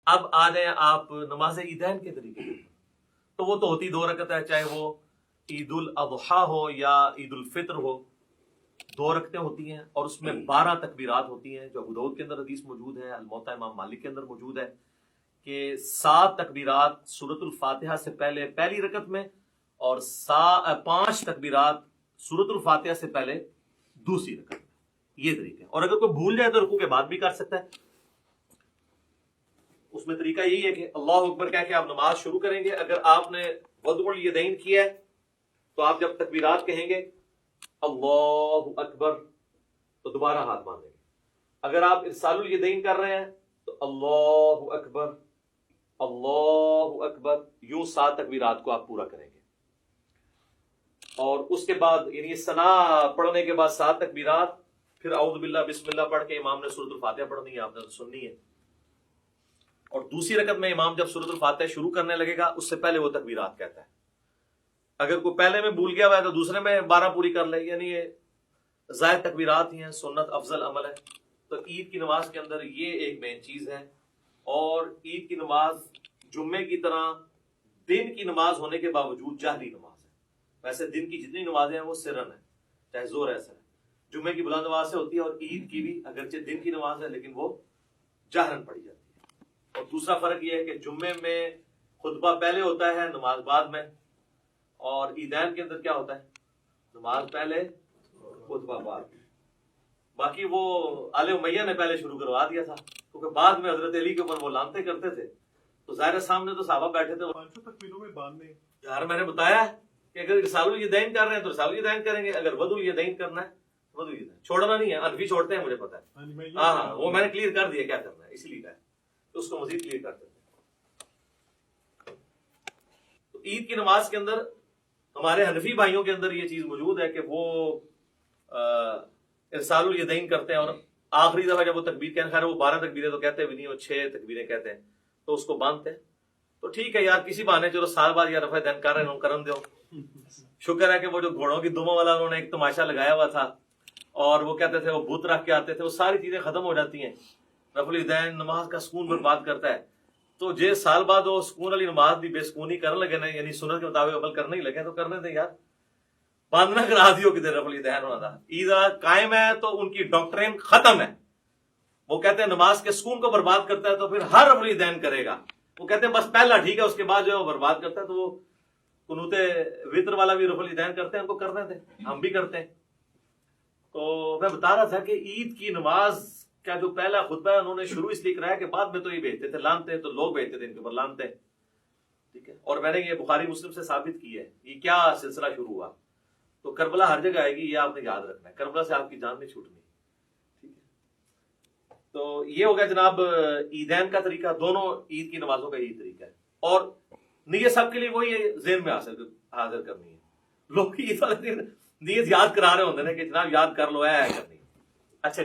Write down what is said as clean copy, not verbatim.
اب آ جائیں آپ نماز عیدین کے طریقے سے، تو وہ تو ہوتی 2 رکعت ہے، چاہے وہ عید الاضحیٰ ہو یا عید الفطر ہو، 2 رکعتیں ہوتی ہیں اور اس میں 12 تکبیرات ہوتی ہیں، جو ابو داؤد کے اندر حدیث موجود ہے، الموطا امام مالک کے اندر موجود ہے کہ 7 تکبیرات سورۃ الفاتحہ سے پہلے پہلی رکعت میں، اور 5 تکبیرات سورۃ الفاتحہ سے پہلے دوسری رکعت میں۔ یہ طریقہ ہے، اور اگر کوئی بھول جائے تو رکوع کے بعد بھی کر سکتا ہے۔ اس میں طریقہ یہی ہے کہ اللہ اکبر کہہ کے آپ نماز شروع کریں گے۔ اگر آپ نے وضع الیدین کیا ہے تو آپ جب تکبیرات کہیں گے اللہ اکبر تو دوبارہ ہاتھ باندھیں گے۔ اگر آپ ارسال الیدین کر رہے ہیں تو اللہ اکبر اللہ اکبر، یوں 7 تکبیرات کو آپ پورا کریں گے، اور اس کے بعد یعنی ثنا پڑھنے کے بعد 7 تکبیرات، پھر اعوذ باللہ بسم اللہ پڑھ کے امام نے سورۃ الفاتحہ پڑھنی ہے، آپ نے سننی ہے، اور دوسری رکعت میں امام جب سورۃ الفاتحہ شروع کرنے لگے گا اس سے پہلے وہ تکبیرات کہتا ہے۔ اگر کوئی پہلے میں بھول گیا ہوا ہے تو دوسرے میں 12 پوری کر لے، یعنی یہ زائد تکبیرات ہی ہیں، سنت افضل عمل ہے۔ تو عید کی نماز کے اندر یہ ایک مین چیز ہے، اور عید کی نماز جمعے کی طرح دن کی نماز ہونے کے باوجود جہری نماز ہے۔ ویسے دن کی جتنی نمازیں ہیں وہ سرن ہیں، چاہے زور ایسا ہے، جمعے کی بلند آواز سے ہوتی ہے، اور عید کی بھی اگرچہ دن کی نماز ہے لیکن وہ جہرن پڑھی جاتی ہے۔ اور دوسرا فرق یہ ہے کہ جمعے میں خطبہ پہلے ہوتا ہے، نماز بعد میں، اور عیدین کے اندر کیا ہوتا ہے، نماز پہلے خطبہ بعد۔ باقی وہ آل امیہ نے پہلے شروع کروا دیا تھا، کیونکہ بعد میں حضرت علی کے اوپر وہ لانتے کرتے تھے، تو ظاہر سامنے تو صحابہ بیٹھے تھے۔ 500 تکبیروں میں باندھنے یار میں نے بتایا کہ اگر ارسال الیدین کر رہے ہیں تو ارسال الیدین کریں گے، اگر وضع الیدین کرنا ہے وضع الیدین، چھوڑنا نہیں ہے، انفی چھوڑتے ہیں مجھے پتا ہے، ہاں وہ میں نے کلیئر کر دیا کیا کرنا ہے، اسی لیے کہا ہے تو اس کو مزید کلیئر کرتے ہیں۔ تو عید کی نماز کے اندر ہمارے حنفی بھائیوں کے اندر یہ چیز موجود ہے کہ وہ ارسال الیدین کرتے ہیں، اور آخری دفعہ جب وہ تکبیر کہتے ہیں، خیر وہ 12 تکبیریں تو کہتے بھی نہیں، وہ 6 تکبیریں کہتے ہیں، تو اس کو باندھتے ہیں۔ تو ٹھیک ہے یار، کسی بہانے چلو سال بعد یا رفع دین کر رہے ہیں کرم دو۔ شکر ہے کہ وہ جو گھوڑوں کی دموں والا انہوں نے ایک تماشا لگایا ہوا تھا، اور وہ کہتے تھے وہ بت رکھ کے آتے تھے، وہ ساری چیزیں ختم ہو جاتی ہیں۔ رفع الیدین نماز کا سکون برباد کرتا ہے، تو جے سال بعد وہ سکون والی نماز بھی بے سکونی کرنے لگے نا، یعنی سنت کے مطابق عمل کرنے ہی لگے، تو کرنے دیں یار، باندھنا کرا دیو کدھر رفع الیدین ہونا تھا۔ عید قائم ہے تو ان کی ڈاکٹرین ختم ہے، وہ کہتے ہیں نماز کے سکون کو برباد کرتا ہے تو پھر ہر رفع الیدین کرے گا۔ وہ کہتے ہیں بس پہلا ٹھیک ہے، اس کے بعد جو ہے وہ برباد کرتا ہے، تو وہ قنوت وطر والا بھی رفع الیدین کرتے ہیں، ان کو کرنے تھے، ہم بھی کرتے ہیں۔ تو میں بتا رہا تھا کہ عید کی نماز کا جو پہلا خطبہ ہے انہوں نے شروع اس لیے کرایا کہ بعد میں تو یہ بھیجتے تھے لانتے، تو لوگ بھیجتے تھے ان کے اوپر لانتے، ٹھیک ہے، اور میں نے یہ بخاری مسلم سے ثابت کی ہے یہ کیا سلسلہ شروع ہوا۔ تو کربلا ہر جگہ آئے گی، یہ آپ نے یاد رکھنا ہے، کربلا سے آپ کی جان نہیں چھوٹنی، ٹھیک ہے۔ تو یہ ہو گیا جناب عیدین کا طریقہ، دونوں عید کی نمازوں کا یہی طریقہ ہے، اور نیت سب کے لیے وہی ہے، ذہن میں حاضر کرنی ہے۔ لوگ عید والے دن نیت یاد کرا رہے ہوتے ہیں کہ جناب یاد کر لو ہے کرنی، اچھا۔